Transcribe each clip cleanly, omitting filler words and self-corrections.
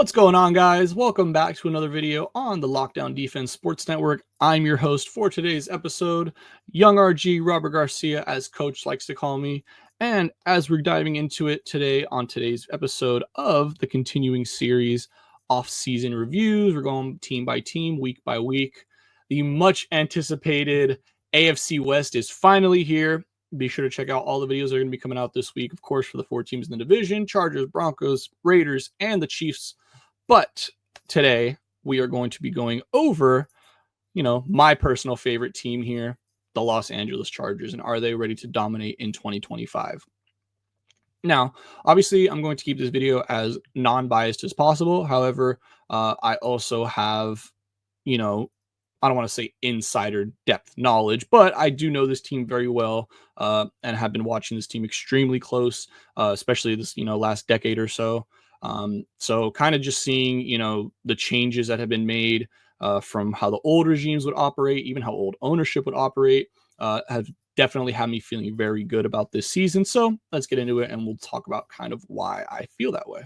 What's going on, guys? Welcome back to another video on the Lockdown Defense Sports Network. I'm your host for today's episode, Young RG Robert Garcia, as Coach likes to call me. And as we're diving into it today on today's episode of the continuing series, off-season reviews, we're going team by team, week by week. The much anticipated AFC West is finally here. Be sure to check out all the videos that are going to be coming out this week, of course, for the 4 teams in the division: Chargers, Broncos, Raiders, and the Chiefs. But today we are going to be going over, my personal favorite team here, the Los Angeles Chargers, and are they ready to dominate in 2025? Now, obviously, I'm going to keep this video as non-biased as possible. However, I also have, I don't want to say insider depth knowledge, but I do know this team very well and have been watching this team extremely close, especially this, last decade or so. So kind of just seeing, the changes that have been made from how the old regimes would operate, even how old ownership would operate, have definitely had me feeling very good about this season. So let's get into it and we'll talk about kind of why I feel that way.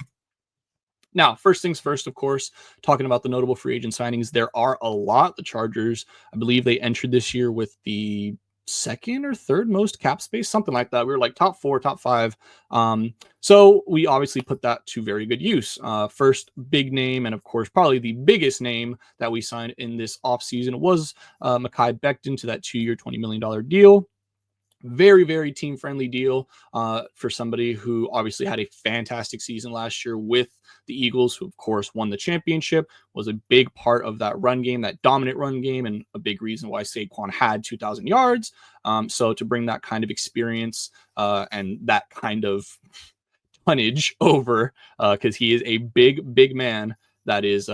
Now, first things first, of course, talking about the notable free agent signings, there are a lot. The Chargers, I believe they entered this year with the second or third most cap space, something like that. We were like top 4, top 5. So we obviously put that to very good use. First big name, and of course, probably the biggest name that we signed in this offseason was Mekhi Becton to that 2-year, $20 million deal. Very, very team-friendly deal for somebody who obviously had a fantastic season last year with the Eagles, who, of course, won the championship, was a big part of that run game, that dominant run game, and a big reason why Saquon had 2,000 yards. So to bring that kind of experience and that kind of tonnage over, because he is a big, big man, that is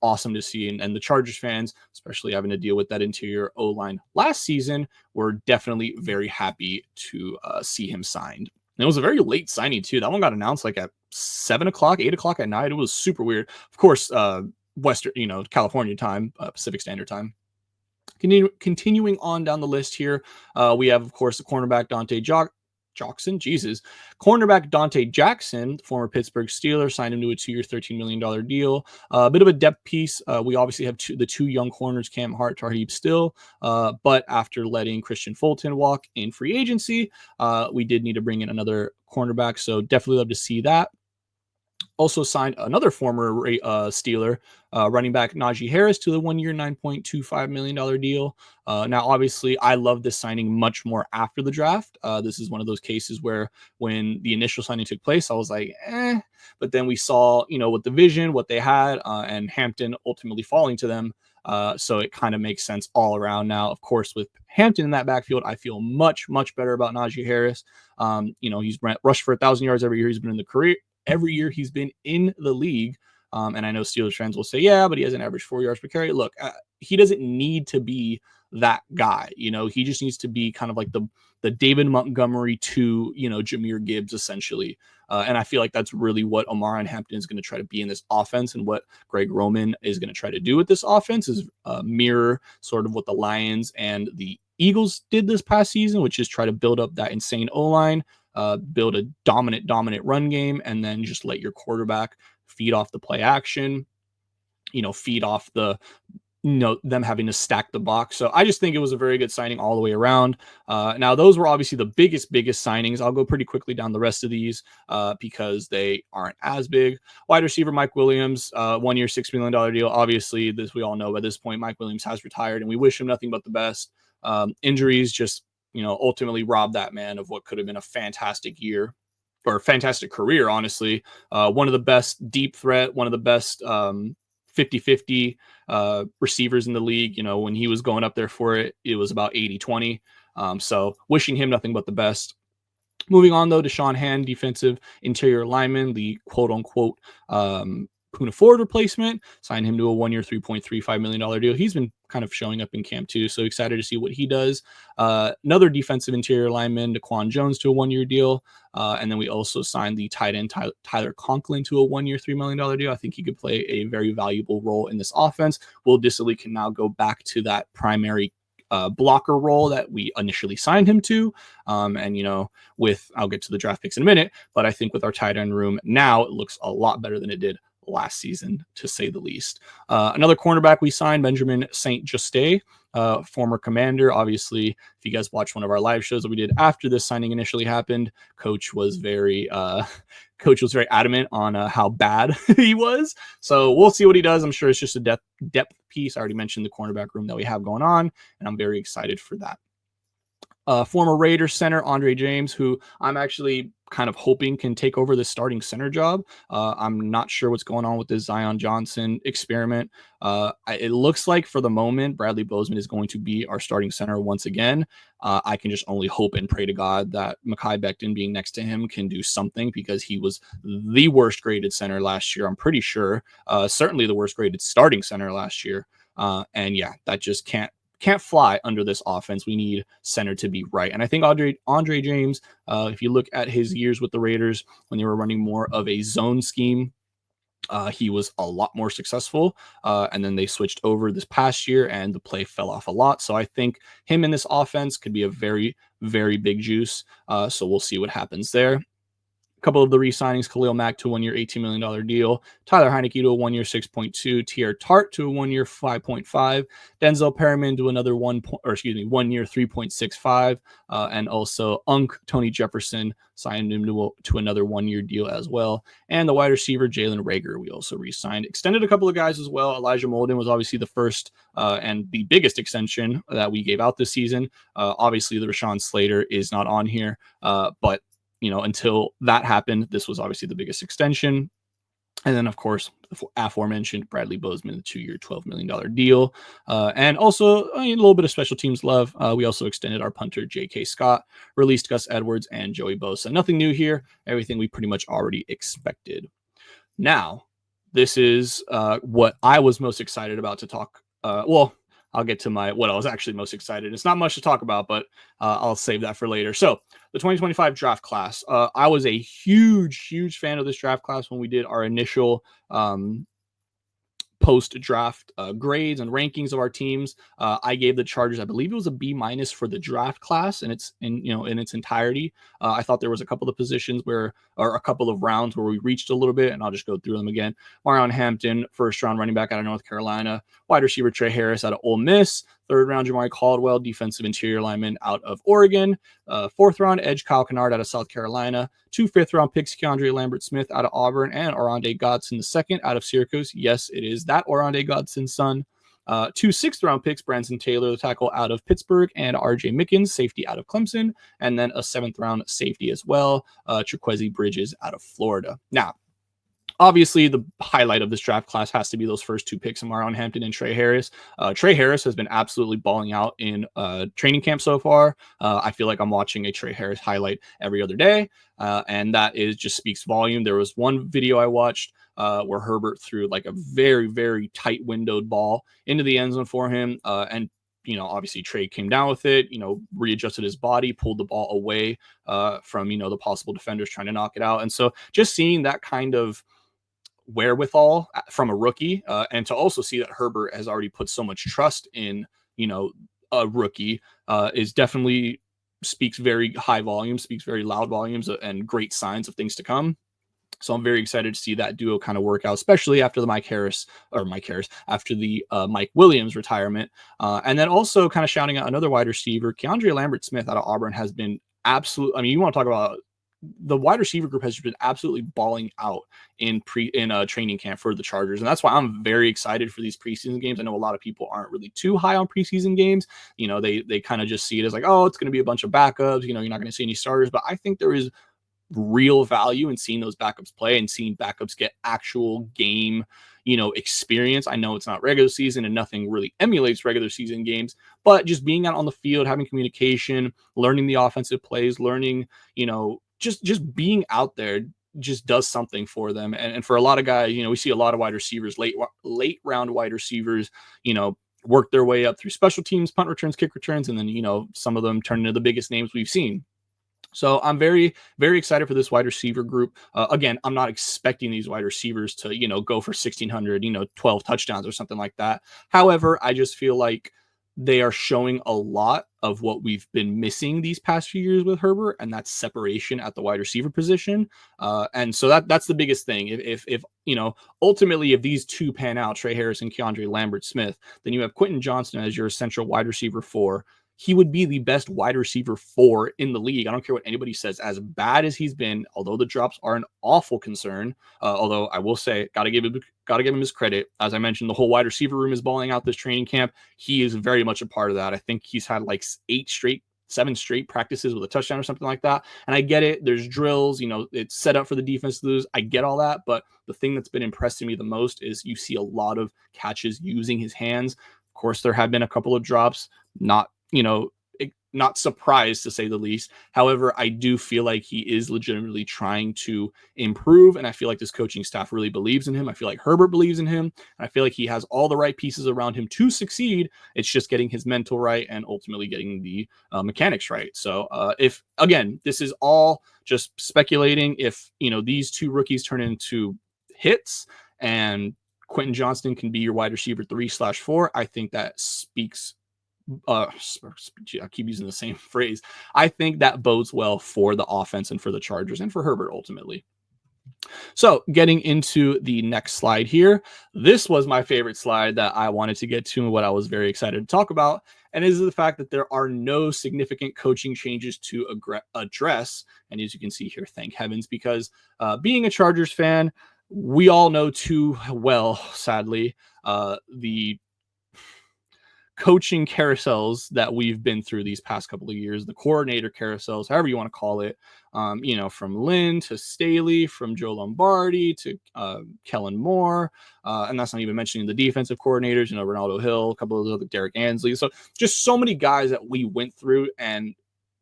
awesome to see. And the Chargers fans, especially having to deal with that interior O-line last season, were definitely very happy to see him signed. And it was a very late signing, too. That one got announced like at 7 o'clock, 8 o'clock at night. It was super weird. Of course, Western, California time, Pacific Standard Time. Continuing on down the list here, we have, of course, the cornerback cornerback Dante Jackson, former Pittsburgh Steeler, signed him to a 2-year, $13 million deal. A bit of a depth piece. We obviously have the two young corners, Cam Hart, Tarheeb Still, but after letting Christian Fulton walk in free agency, we did need to bring in another cornerback, so definitely love to see that. Also signed another former Steeler, running back Najee Harris, to the 1-year, $9.25 million deal. Now, obviously, I love this signing much more after the draft. This is one of those cases where when the initial signing took place, I was like, but then we saw, what the vision, what they had, and Hampton ultimately falling to them. So it kind of makes sense all around now. Of course, with Hampton in that backfield, I feel much, much better about Najee Harris. He's rushed for 1,000 yards every year he's been in the career. Every year he's been in the league. And I know Steelers fans will say, yeah, but he has an average 4 yards per carry. Look, he doesn't need to be that guy. He just needs to be kind of like the David Montgomery to, Jahmyr Gibbs, essentially. And I feel like that's really what Omarion Hampton is going to try to be in this offense, and what Greg Roman is going to try to do with this offense is mirror sort of what the Lions and the Eagles did this past season, which is try to build up that insane O-line, build a dominant run game, and then just let your quarterback feed off the play action, feed off the, them having to stack the box. So I just think it was a very good signing all the way around. Now, those were obviously the biggest signings. I'll go pretty quickly down the rest of these because they aren't as big. Wide receiver Mike Williams, 1-year, $6 million deal. Obviously, this we all know by this point, Mike Williams has retired, and we wish him nothing but the best. Injuries just, ultimately robbed that man of what could have been a fantastic year, or a fantastic career, honestly. One of the best deep threat, one of the best 50-50 receivers in the league. When he was going up there for it, it was about 80-20. So wishing him nothing but the best. Moving on, though, to Deshaun Hand, defensive interior lineman, the quote-unquote Poona Ford replacement, signed him to a 1-year, $3.35 million deal. He's been kind of showing up in camp too, so excited to see what he does. Another defensive interior lineman, Daquan Jones, to a 1-year deal. And then we also signed the tight end Tyler Conklin to a 1-year, $3 million deal. I think he could play a very valuable role in this offense. Will Dissly can now go back to that primary blocker role that we initially signed him to. And, I'll get to the draft picks in a minute, but I think with our tight end room now, it looks a lot better than it did last season, to say the least. Another cornerback we signed, Benjamin St. Juste, former Commander. Obviously, if you guys watched one of our live shows that we did after this signing initially happened, Coach was very adamant on how bad he was. So we'll see what he does. I'm sure it's just a depth piece. I already mentioned the cornerback room that we have going on, and I'm very excited for that. Former Raiders center Andre James, who I'm actually kind of hoping can take over the starting center job. I'm not sure what's going on with this Zion Johnson experiment. It looks like for the moment, Bradley Bozeman is going to be our starting center once again. I can just only hope and pray to God that Mekhi Becton being next to him can do something, because he was the worst graded center last year. I'm pretty sure, certainly the worst graded starting center last year. And yeah, that just can't fly under this offense. We need center to be right. And I think Andre James, if you look at his years with the Raiders when they were running more of a zone scheme, he was a lot more successful. And then they switched over this past year and the play fell off a lot. So I think him in this offense could be a very, very big juice. So we'll see what happens there. Couple of the re-signings: Khalil Mack to a 1-year, $18 million deal, Tyler Heineke to a 1-year, $6.2, Tier Tart to a 1-year, $5.5, Denzel Perriman to another 1-year, $3.65, and also Tony Jefferson signed him to another 1-year deal as well. And the wide receiver Jalen Reagor we also re-signed, extended a couple of guys as well. Elijah Molden was obviously the first and the biggest extension that we gave out this season. Obviously, the Rashawn Slater is not on here, but until that happened, this was obviously the biggest extension. And then, of course, the aforementioned Bradley Bozeman, the 2-year, $12 million deal. And also a little bit of special teams love. We also extended our punter, J.K. Scott, released Gus Edwards and Joey Bosa. Nothing new here. Everything we pretty much already expected. Now, this is what I was most excited about to talk. I'll get to what I was actually most excited. It's not much to talk about, but I'll save that for later. So the 2025 draft class. I was a huge fan of this draft class when we did our initial post-draft grades and rankings of our teams. I gave the Chargers, I believe it was a B- for the draft class, and it's in its entirety. I thought there was a couple of positions or a couple of rounds where we reached a little bit, and I'll just go through them again. Marion Hampton, first-round running back out of North Carolina. Wide receiver Trey Harris out of Ole Miss. Third-round Jamari Caldwell, defensive interior lineman out of Oregon. Fourth-round edge Kyle Kennard out of South Carolina. 2 fifth-round picks, Keandre Lambert-Smith out of Auburn, and Oronde Godson II out of Syracuse. Yes, it is that Oronde Godson's son. 2 sixth-round picks, Branson Taylor, the tackle out of Pittsburgh, and R.J. Mickens, safety out of Clemson, and then a 7th-round safety as well, Triquezi Bridges out of Florida. Now, obviously, the highlight of this draft class has to be those first 2 picks, Marion Hampton and Trey Harris. Trey Harris has been absolutely balling out in training camp so far. I feel like I'm watching a Trey Harris highlight every other day, and that just speaks volume. There was one video I watched where Herbert threw like a very, very tight windowed ball into the end zone for him, and obviously Trey came down with it, readjusted his body, pulled the ball away from, the possible defenders trying to knock it out. And so just seeing that kind of wherewithal from a rookie, and to also see that Herbert has already put so much trust in, a rookie, is definitely speaks very high volumes, speaks very loud volumes, and great signs of things to come. So I'm very excited to see that duo kind of work out, especially after the after the Mike Williams retirement. And then also kind of shouting out another wide receiver, Keandre Lambert-Smith out of Auburn has been absolute. I mean, you want to talk about the wide receiver group has been absolutely balling out in training camp for the Chargers. And that's why I'm very excited for these preseason games. I know a lot of people aren't really too high on preseason games. They kind of just see it as like, oh, it's going to be a bunch of backups. You're not going to see any starters, but I think there is real value in seeing those backups play and seeing backups get actual game, experience. I know it's not regular season and nothing really emulates regular season games, but just being out on the field, having communication, learning the offensive plays, learning, just being out there just does something for them. And for a lot of guys, we see a lot of wide receivers, late round wide receivers, work their way up through special teams, punt returns, kick returns, and then, some of them turn into the biggest names we've seen. So I'm very, very excited for this wide receiver group. Again, I'm not expecting these wide receivers to, go for 1,600, 12 touchdowns or something like that. However, I just feel like they are showing a lot of what we've been missing these past few years with Herbert, and that's separation at the wide receiver position. And so that's the biggest thing. If ultimately, if these two pan out, Trey Harris and Keandre Lambert-Smith, then you have Quentin Johnston as your essential wide receiver 4. He would be the best wide receiver 4 in the league. I don't care what anybody says. As bad as he's been, although the drops are an awful concern, although I will say, gotta give him his credit. As I mentioned, the whole wide receiver room is balling out this training camp. He is very much a part of that. I think he's had like 7 straight practices with a touchdown or something like that. And I get it. There's drills, it's set up for the defense to lose. I get all that. But the thing that's been impressing me the most is you see a lot of catches using his hands. Of course, there have been a couple of drops, not surprised to say the least. However, I do feel like he is legitimately trying to improve, and I feel like this coaching staff really believes in him. I feel like Herbert believes in him, and I feel like he has all the right pieces around him to succeed. It's just getting his mental right and ultimately getting the mechanics right. So if, again, this is all just speculating, if these two rookies turn into hits and Quentin Johnston can be your wide receiver 3/4, I think that speaks I keep using the same phrase. I think that bodes well for the offense and for the Chargers and for Herbert ultimately. So getting into the next slide here, this was my favorite slide that I wanted to get to and what I was very excited to talk about. And is the fact that there are no significant coaching changes to address. And as you can see here, thank heavens, because being a Chargers fan, we all know too well, sadly, the coaching carousels that we've been through these past couple of years, the coordinator carousels, however you want to call it, from Lynn to Staley, from Joe Lombardi to Kellen Moore, and that's not even mentioning the defensive coordinators, Ronaldo Hill, a couple of those other, Derek Ansley. So just so many guys that we went through and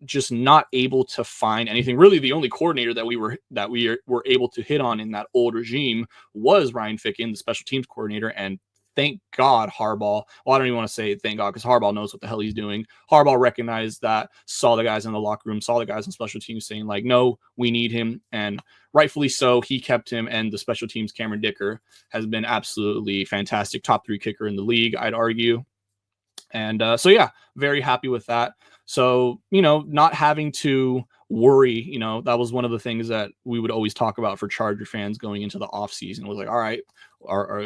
just not able to find anything. Really, the only coordinator that we were able to hit on in that old regime was Ryan Ficken, the special teams coordinator, and thank God Harbaugh. Well, I don't even want to say thank God because Harbaugh knows what the hell he's doing. Harbaugh recognized that, saw the guys in the locker room, saw the guys on special teams saying like, no, we need him. And rightfully so, he kept him. And the special teams, Cameron Dicker, has been absolutely fantastic. Top 3 kicker in the league, I'd argue. And so, yeah, very happy with that. So, not having to worry, that was one of the things that we would always talk about for Charger fans going into the offseason was like, all right,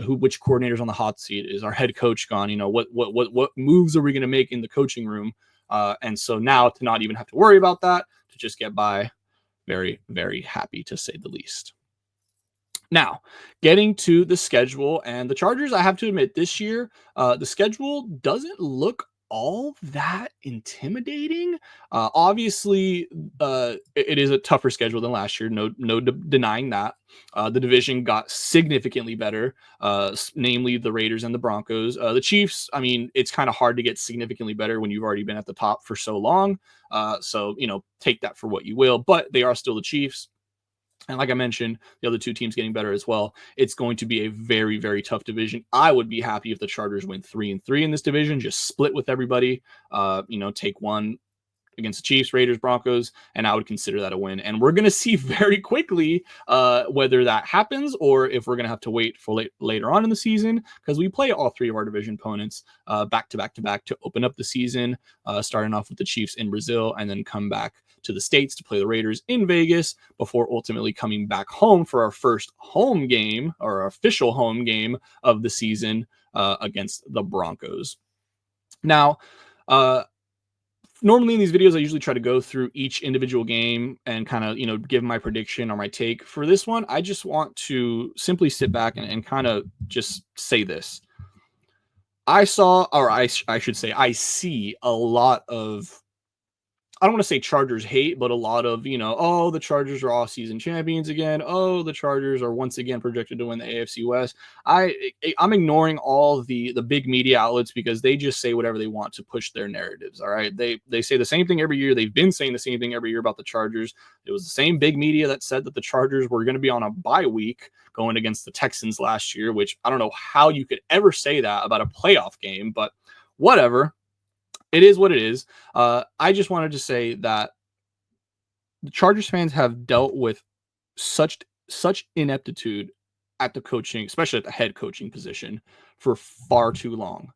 which coordinator's on the hot seat? Is our head coach gone? What moves are we going to make in the coaching room? And so now to not even have to worry about that, to just get by, very, very happy to say the least. Now, getting to the schedule and the Chargers, I have to admit, this year, the schedule doesn't look all that intimidating. Obviously, it is a tougher schedule than last year. No denying that. The division got significantly better, namely the Raiders and the Broncos. The Chiefs, I mean, it's kind of hard to get significantly better when you've already been at the top for so long. So, take that for what you will, but they are still the Chiefs. And like I mentioned, the other two teams getting better as well. It's going to be a very, very tough division. I would be happy if the Chargers went 3-3 in this division, just split with everybody, take one against the Chiefs, Raiders, Broncos, and I would consider that a win. And we're going to see very quickly whether that happens or if we're going to have to wait for later on in the season, because we play all 3 of our division opponents back to back to open up the season, starting off with the Chiefs in Brazil and then come back to the States to play the Raiders in Vegas before ultimately coming back home for our first home game or our official home game of the season against the Broncos. Now, normally in these videos, I usually try to go through each individual game and kind of, give my prediction or my take. For this one, I just want to simply sit back and kind of just say this. I should say, I see a lot of, I don't want to say Chargers hate, but a lot of, oh, the Chargers are off-season champions again. Oh, the Chargers are once again projected to win the AFC West. I'm ignoring all the big media outlets because they just say whatever they want to push their narratives. All right. They say the same thing every year. They've been saying the same thing every year about the Chargers. It was the same big media that said that the Chargers were going to be on a bye week going against the Texans last year, which I don't know how you could ever say that about a playoff game, but whatever. It is what it is. I just wanted to say that the Chargers fans have dealt with such ineptitude at the coaching, especially at the head coaching position, for far too long.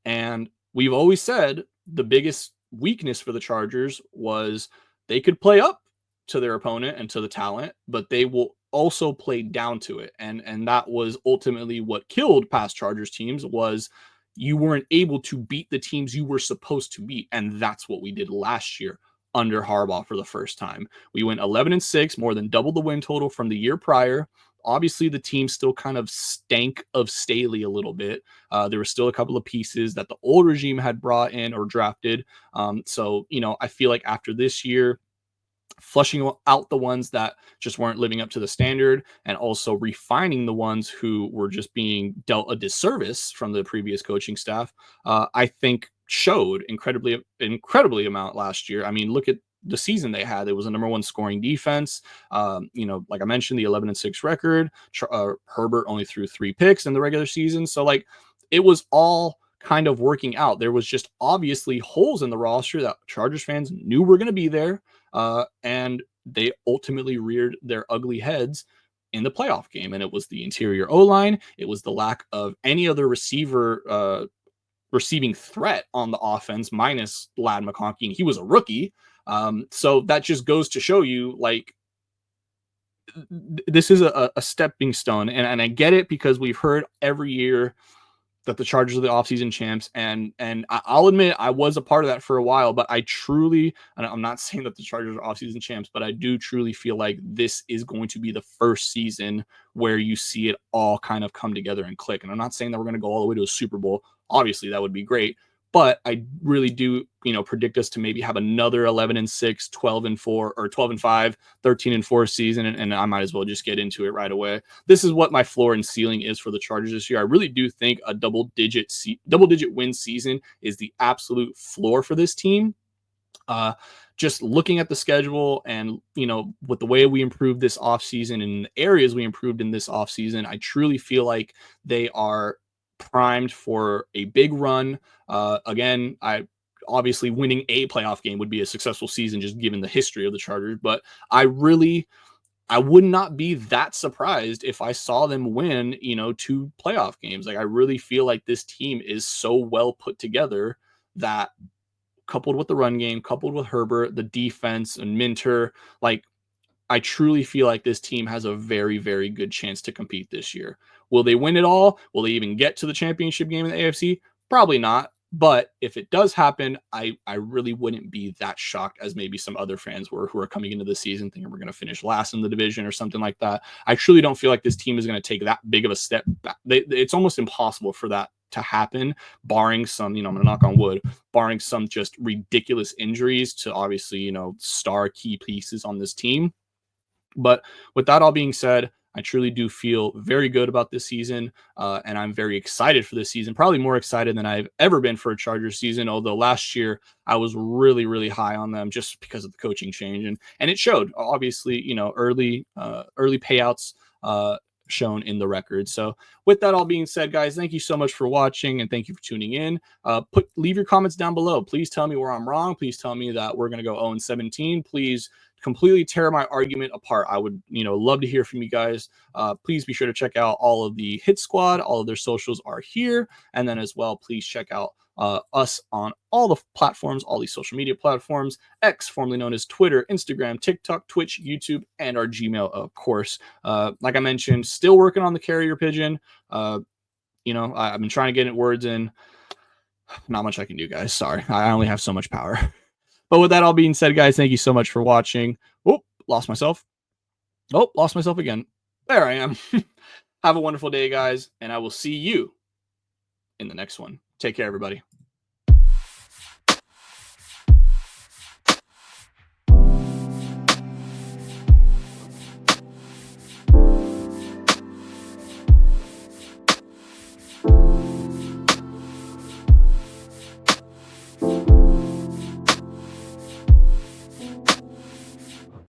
And we've always said the biggest weakness for the Chargers was they could play up to their opponent and to the talent, but they will also play down to it. And that was ultimately what killed past Chargers teams was you weren't able to beat the teams you were supposed to beat. And that's what we did last year under Harbaugh for the first time. We went 11-6, more than double the win total from the year prior. Obviously, the team still kind of stank of Staley a little bit. There were still a couple of pieces that the old regime had brought in or drafted. So, I feel like after this year, flushing out the ones that just weren't living up to the standard and also refining the ones who were just being dealt a disservice from the previous coaching staff, I think showed incredibly amount last year. I mean, look at the season they had. It was a number one scoring defense. Like I mentioned, the 11-6 record. Herbert only threw 3 picks in the regular season. So like it was all kind of working out. There was just obviously holes in the roster that Chargers fans knew were going to be there. And they ultimately reared their ugly heads in the playoff game. And it was the interior O-line. It was the lack of any other receiver receiving threat on the offense, minus Lad McConkey. And he was a rookie. So that just goes to show you, like, this is a stepping stone. And I get it because we've heard every year that the Chargers are the offseason champs. And I'll admit I was a part of that for a while, but I truly, and I'm not saying that the Chargers are offseason champs, but I do truly feel like this is going to be the first season where you see it all kind of come together and click. And I'm not saying that we're going to go all the way to a Super Bowl. Obviously, that would be great. But I really do, predict us to maybe have another 11-6, 12-4, or 12-5, 13-4 season. And I might as well just get into it right away. This is what my floor and ceiling is for the Chargers this year. I really do think a double-digit win season is the absolute floor for this team. Just looking at the schedule and, with the way we improved this offseason and the areas we improved in this offseason, I truly feel like they are primed for a big run. Again, obviously winning a playoff game would be a successful season just given the history of the Chargers, but I would not be that surprised if I saw them win, 2 playoff games. Like, I really feel like this team is so well put together that, coupled with the run game, coupled with Herbert, the defense, and Minter, like, I truly feel like this team has a very, very good chance to compete this year. Will they win it all? Will they even get to the championship game in the AFC? Probably not. But if it does happen, I really wouldn't be that shocked as maybe some other fans were who are coming into the season thinking we're going to finish last in the division or something like that. I truly don't feel like this team is going to take that big of a step back. It's almost impossible for that to happen, barring some, I'm going to knock on wood, barring some just ridiculous injuries to obviously, star key pieces on this team. But with that all being said, I truly do feel very good about this season, and I'm very excited for this season, probably more excited than I've ever been for a Chargers season, although last year I was really, really high on them just because of the coaching change, and it showed, obviously, early payouts shown in the record. So with that all being said, guys, thank you so much for watching and thank you for tuning in. Leave your comments down below. Please tell me where I'm wrong. Please tell me that we're going to go 0-17. Please completely tear my argument apart. I would, love to hear from you guys. Please be sure to check out all of the Hit Squad. All of their socials are here. And then as well, please check out us on all the platforms, all these social media platforms, X, formerly known as Twitter, Instagram, TikTok, Twitch, YouTube, and our Gmail, of course. Like I mentioned, still working on the carrier pigeon. I've been trying to get words in. Not much I can do, guys. Sorry. I only have so much power. But with that all being said, guys, thank you so much for watching. Oh, lost myself. Oh, lost myself again. There I am. Have a wonderful day, guys, and I will see you in the next one. Take care, everybody.